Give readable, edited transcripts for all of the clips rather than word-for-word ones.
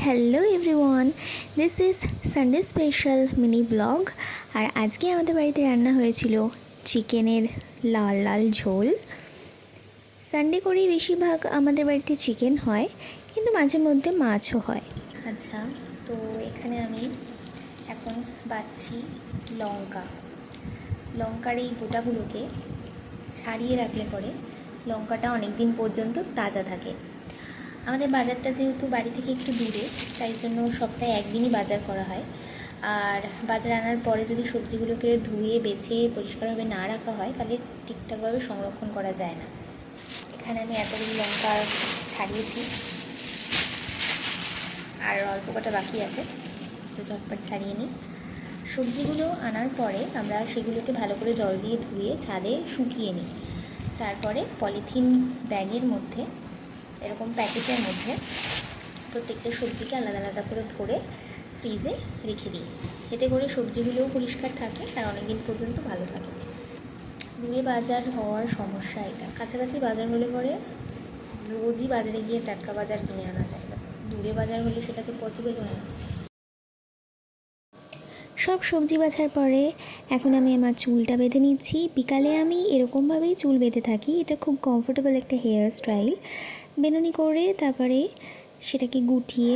Hello everyone, this is Sunday special mini blog. আর আজকে আমাদের বাড়িতে রান্না হয়েছিল চিকেনের লাল লাল ঝোল। সানডে করেই বেশিরভাগ আমাদের বাড়িতে চিকেন হয়, কিন্তু মাঝে মধ্যে মাছও হয়। আচ্ছা, তো এখানে আমি এখন বাচ্ছি লঙ্কার এই গোটাগুলোকে ছাড়িয়ে রাখলে পরে লঙ্কাটা অনেক দিন পর্যন্ত তাজা থাকে। আমাদের বাজারটা যেহেতু বাড়ি থেকে একটু দূরে, তাই জন্য সপ্তাহে একদিনই বাজার করা হয়। আর বাজার আনার পরে যদি সবজিগুলোকে ধুয়ে বেছে পরিষ্কারভাবে না রাখা হয়, তাহলে ঠিকঠাকভাবে সংরক্ষণ করা যায় না। এখানে আমি এতগুলো লঙ্কা ছাড়িয়েছি, আর অল্প কটা বাকি আছে, তো ঝটপট ছাড়িয়ে নিই। সবজিগুলো আনার পরে আমরা সেগুলোকে ভালো করে জল দিয়ে ধুয়ে ছাদে শুকিয়ে নিই। তারপরে পলিথিন ব্যাগের মধ্যে, এরকম প্যাকেটের মধ্যে প্রত্যেকটা সবজিকে আলাদা আলাদা করে ভরে ফ্রিজে রেখে দিই। এতে করে সবজিগুলোও পরিষ্কার থাকে আর অনেক দিন পর্যন্ত ভালো থাকে। দূরে বাজার হওয়ার সমস্যা এটা। কাছাকাছি বাজার হলে পরে রোজই বাজারে গিয়ে টাটকা বাজার কিনে আনা যায়, দূরে বাজার হলে সেটা তো পসিবল হয় না। সব সবজি বাছার পরে এখন আমি আমার চুলটা বেঁধে নিচ্ছি। বিকালে আমি এরকমভাবেই চুল বেঁধে থাকি, এটা খুব কমফোর্টেবল একটা হেয়ার স্টাইল। বেনুনি করে তারপরে সেটাকে গুটিয়ে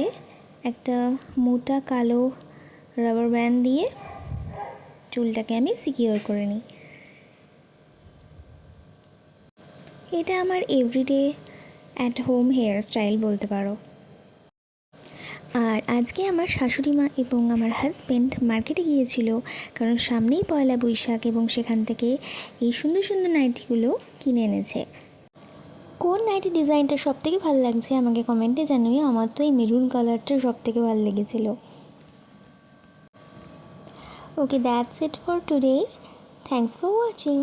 একটা মোটা কালো রাবার ব্যান্ড দিয়ে চুলটাকে আমি সিকিউর করে নিই। এটা আমার everyday at home hair style বলতে পারো। আর আজকে আমার শাশুড়ি মা এবং আমার হাজব্যান্ড মার্কেটে গিয়েছিল, কারণ সামনেই পয়লা বৈশাখ, এবং সেখান থেকে এই সুন্দর সুন্দর নাইটিগুলো কিনে এনেছে। কোন নাইটি ডিজাইনটা সবথেকে ভালো লাগছে আমাকে কমেন্টে জানিও। আমার তো এই মেরুন কালারটা সবথেকে ভালো লেগেছিল। Okay, that's it for today. Thanks for watching.